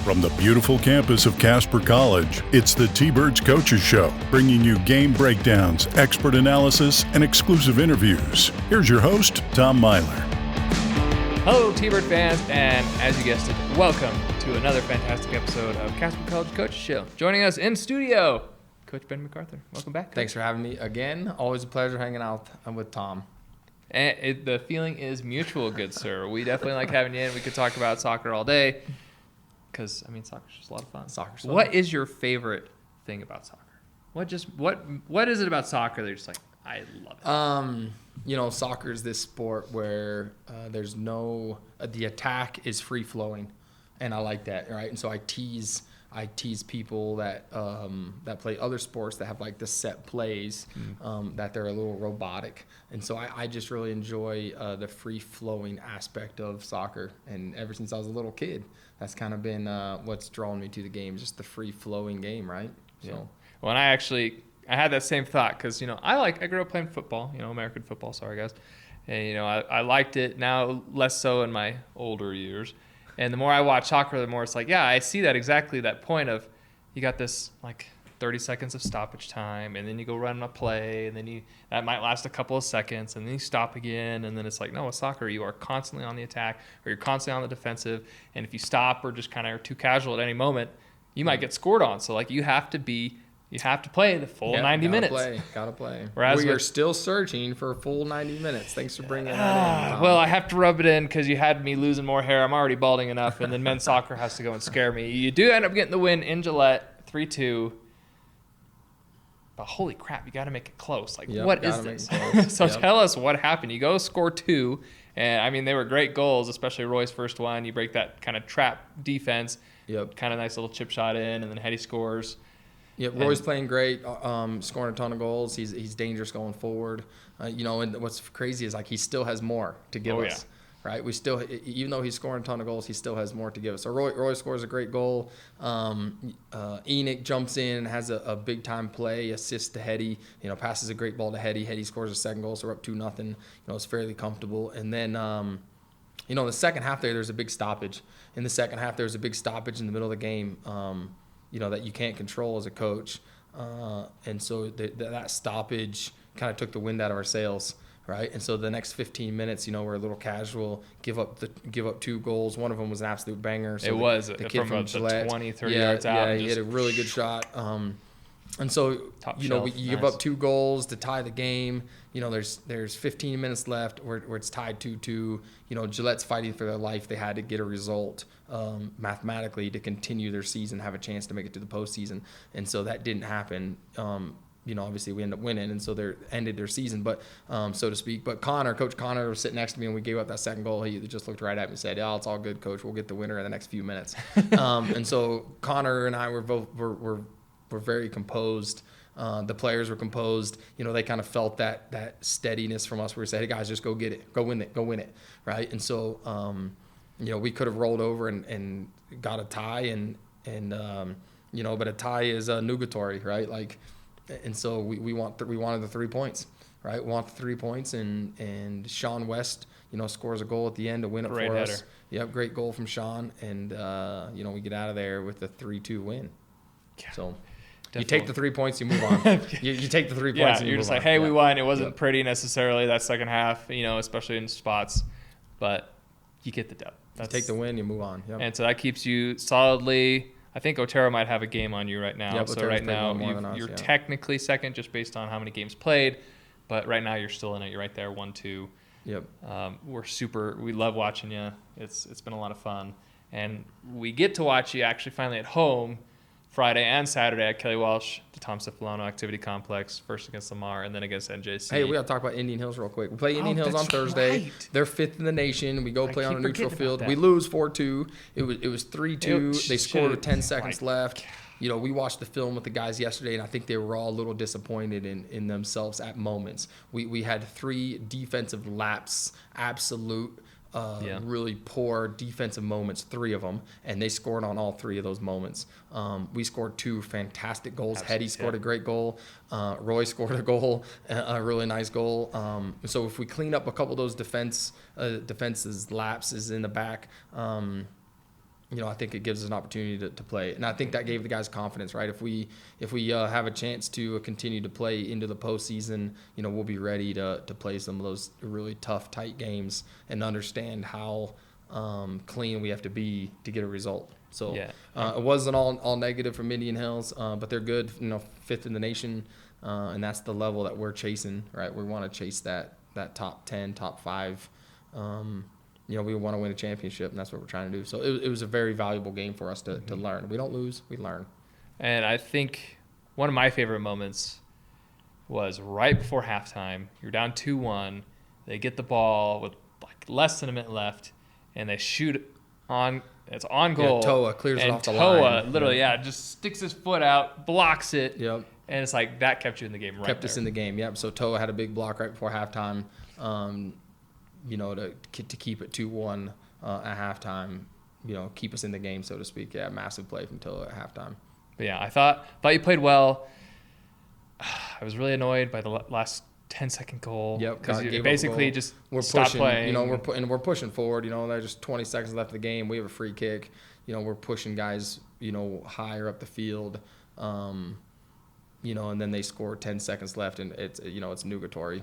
From the beautiful campus of Casper College, it's the T-Birds Coaches Show, bringing you game breakdowns, expert analysis, and exclusive interviews. Here's your host, Tom Myler. Hello, T-Bird fans, and as you guessed it, welcome to another fantastic episode of Casper College Coaches Show. Joining us in studio, Coach Ben MacArthur. Welcome back, Coach. Thanks for having me again. Always a pleasure hanging out with Tom. And the feeling is mutual, good sir. We definitely like having you in. We could talk about soccer all day because, soccer's just a lot of fun. Soccer's fun. What is your favorite thing about soccer? What is it about soccer that you're just like, I love it? Soccer is this sport where there's no the attack is free flowing, and I like that, right? And so I tease people that play other sports that have like the set plays, that they're a little robotic. And so I just really enjoy the free-flowing aspect of soccer. And ever since I was a little kid, that's kind of been what's drawn me to the game, just the free-flowing game, right? Yeah. So. Well, and I had that same thought because, I grew up playing football, American football, sorry guys. And, I liked it, now less so in my older years. And the more I watch soccer, the more it's like, yeah, I see that point of you got this like 30 seconds of stoppage time, and then you go run a play, and then that might last a couple of seconds, and then you stop again, and then it's like, no, with soccer, you are constantly on the attack, or you're constantly on the defensive, and if you stop or just kind of are too casual at any moment, you might get scored on. So like you have to play the full 90 minutes. Gotta play. Whereas we are still searching for a full 90 minutes. Thanks for bringing that in. Well, I have to rub it in because you had me losing more hair. I'm already balding enough, and then men's soccer has to go and scare me. You do end up getting the win in Gillette, 3-2. But holy crap, you got to make it close. Like, what is this? So tell us what happened. You go score 2, and they were great goals, especially Roy's first one. You break that kind of trap defense. Yep. Kind of nice little chip shot in, and then Hetty scores. Yeah, Roy's playing great, scoring a ton of goals. He's dangerous going forward. And what's crazy is like he still has more to give us. Yeah. Right? We still, even though he's scoring a ton of goals, he still has more to give us. So Roy scores a great goal. Enoch jumps in and has a big time play, assist to Hetty. Passes a great ball to Hetty. Hetty scores a second goal, so we're up 2-0. It's fairly comfortable. And then in the second half there's a big stoppage. In the second half there's a big stoppage in the middle of the game. That you can't control as a coach. And so that stoppage kind of took the wind out of our sails, right? And so the next 15 minutes, we're a little casual, give up 2 goals. One of them was an absolute banger. So it was. The kid from Gillette, 20, 30 yards out. Yeah, he hit a really good shot. And so, you give up 2 goals to tie the game. There's 15 minutes left where it's tied 2-2. Gillette's fighting for their life. They had to get a result mathematically to continue their season, have a chance to make it to the postseason. And so that didn't happen. Obviously we ended up winning, and so they ended their season, but so to speak. But Coach Connor was sitting next to me, and we gave up that second goal. He just looked right at me and said, "Oh, it's all good, Coach. We'll get the winner in the next few minutes." And so Connor and I were very composed. The players were composed. They kind of felt that steadiness from us where we said, "Hey guys, just go get it, go win it," right? And so we could have rolled over and got a tie, but a tie is nugatory, right? Like, and so we wanted the 3 points, right? We want the 3 points, and Sean West, scores a goal at the end to win it great for header. us. Yep, great goal from Sean, and we get out of there with a 3-2 win. Yeah. So. Definitely. You take the 3 points, you move on. you take the 3 points, and you move on. You're just like, hey, we won. It wasn't pretty necessarily that second half, especially in spots, but you get the dub. You take the win, you move on. Yep. And so that keeps you solidly. I think Otero might have a game on you right now. Yep, so Otero's right now you're technically second just based on how many games played, but right now you're still in it. You're right there, 1-2. Yep. We love watching you. It's been a lot of fun, and we get to watch you actually finally at home Friday and Saturday at Kelly Walsh, the Tom Cefalano Activity Complex, first against Lamar and then against NJC. Hey, we got to talk about Indian Hills real quick. We play Indian Hills on Thursday. Right. They're 5th in the nation. We go play on a neutral field. We lose 4-2. It was 3-2. They scored with 10 seconds left. We watched the film with the guys yesterday, and I think they were all a little disappointed in themselves at moments. We had 3 defensive laps, absolute really poor defensive moments, 3 of them, and they scored on all 3 of those moments. We scored 2 fantastic goals. Hetty scored a great goal. Roy scored a goal, a really nice goal. So if we clean up a couple of those defenses lapses in the back, I think it gives us an opportunity to play. And I think that gave the guys confidence, right? If we have a chance to continue to play into the postseason, we'll be ready to play some of those really tough, tight games and understand how clean we have to be to get a result. So it wasn't all negative from Indian Hills, but they're good, 5th in the nation, and that's the level that we're chasing, right? We want to chase that top 10, top 5. We want to win a championship, and that's what we're trying to do. So it was a very valuable game for us to learn. We don't lose, we learn. And I think one of my favorite moments was right before halftime. You're down 2-1. They get the ball with like less than a minute left, and they shoot on. It's on goal. Yeah, Toa clears it off the line. Toa, literally, just sticks his foot out, blocks it. Yep. And it's like that kept you in the game Kept us in the game, yep. So Toa had a big block right before halftime. To keep it 2-1 at halftime, keep us in the game, so to speak. Yeah, massive play from Toa at halftime. But yeah, I thought you played well. I was really annoyed by the last 10-second goal. Yep, because you basically just stopped playing. We're pushing forward. There's just 20 seconds left of the game. We have a free kick. We're pushing guys, higher up the field. And then they score 10 seconds left, and it's nugatory.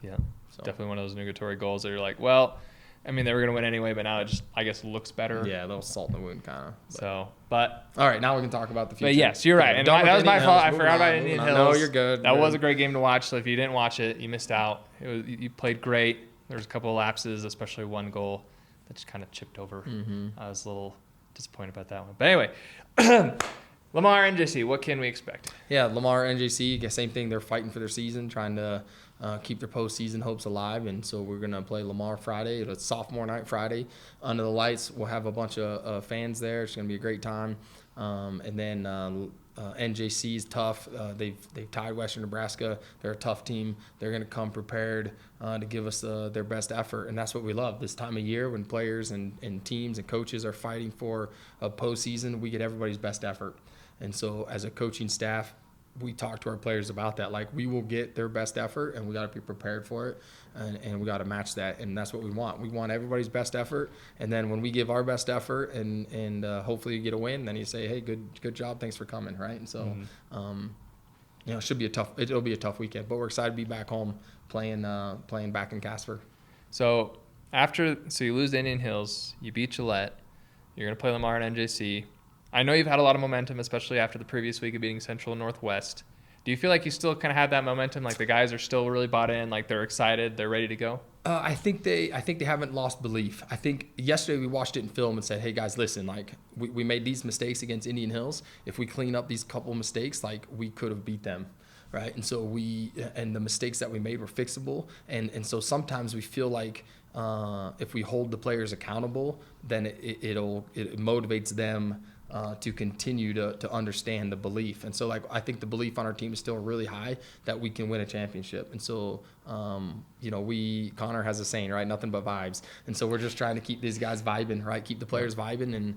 Yeah. So. Definitely one of those nugatory goals that you're like, well, I mean, they were going to win anyway, but now it just, I guess, looks better. Yeah, a little salt in the wound kind of. But. All right, now we can talk about the future. But yes, you're right. And that was my fault. I forgot about Indian Hills. No, you're good. That was a great game to watch. So if you didn't watch it, you missed out. You played great. There was a couple of lapses, especially one goal that just kind of chipped over. Mm-hmm. I was a little disappointed about that one. But anyway, Lamar NJC, what can we expect? Yeah, Lamar NJC, same thing. They're fighting for their season, trying to keep their postseason hopes alive. And so we're going to play Lamar Friday. It's sophomore night Friday. Under the lights, we'll have a bunch of fans there. It's going to be a great time. And then NJC is tough. They've tied Western Nebraska. They're a tough team. They're going to come prepared to give us their best effort. And that's what we love this time of year when players and teams and coaches are fighting for a postseason. We get everybody's best effort. And so as a coaching staff, we talk to our players about that. Like, we will get their best effort, and we got to be prepared for it, and we got to match that. And that's what we want. We want everybody's best effort. And then when we give our best effort and hopefully you get a win, then you say, hey, good job. Thanks for coming. Right. And so, it'll be a tough weekend, but we're excited to be back home playing back in Casper. So you lose to Indian Hills, you beat Gillette, you're going to play Lamar and NJC. I know you've had a lot of momentum, especially after the previous week of beating Central and Northwest. Do you feel like you still kind of have that momentum? Like the guys are still really bought in, like they're excited, they're ready to go? I think they haven't lost belief. I think yesterday we watched it in film and said, hey guys, listen, like we made these mistakes against Indian Hills. If we clean up these couple mistakes, like we could have beat them. Right. And so the mistakes that we made were fixable. And so sometimes we feel like if we hold the players accountable, then it motivates them to continue to understand the belief. And so, like, I think the belief on our team is still really high that we can win a championship. And so, Connor has a saying, right? Nothing but vibes. And so we're just trying to keep these guys vibing, right? Keep the players vibing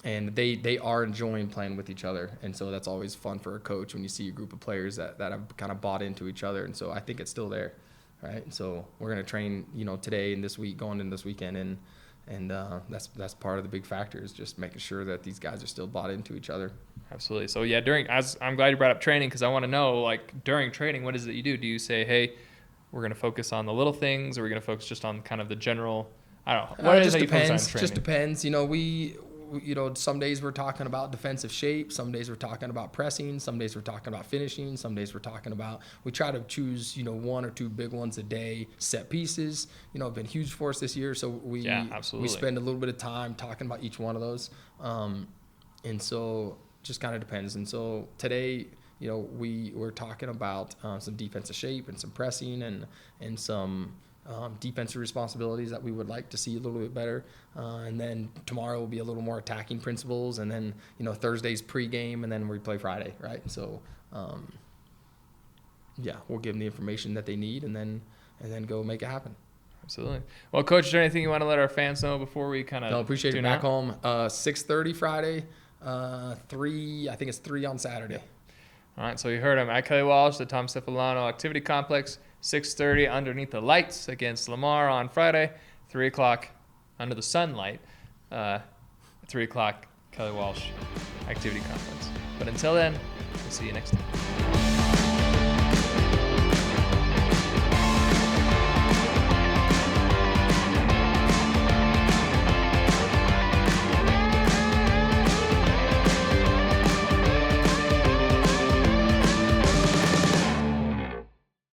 and they are enjoying playing with each other. And so that's always fun for a coach when you see a group of players that have kind of bought into each other. And so I think it's still there, right? And so we're going to train, today and this week, going into this weekend, and that's part of the big factor is just making sure that these guys are still bought into each other. Absolutely. So yeah, I'm glad you brought up training, because I want to know, like, during training, what is it you do? Do you say, hey, we're going to focus on the little things, or we're going to focus just on kind of the general? I don't know. What is it you focus on training? Just depends. Some days we're talking about defensive shape. Some days we're talking about pressing. Some days we're talking about finishing. Some days we're talking about, we try to choose, one or two big ones a day. Set pieces, have been huge for us this year. So we spend a little bit of time talking about each one of those. And so just kind of depends. And so today, we're talking about some defensive shape and some pressing and some defensive responsibilities that we would like to see a little bit better. And then tomorrow will be a little more attacking principles. And then, Thursday's pregame, and then we play Friday, right? And so, we'll give them the information that they need and then go make it happen. Absolutely. Well, Coach, is there anything you want to let our fans know before we kind of appreciate it. Back home, 6:30 Friday, 3 on Saturday. Yeah. All right, so you heard him at Kelly Walsh, the Tom Stefano Activity Complex, 6:30 underneath the lights against Lamar on Friday, 3 o'clock under the sunlight 3 o'clock Kelly Walsh activity conference. But until then, we'll see you next time.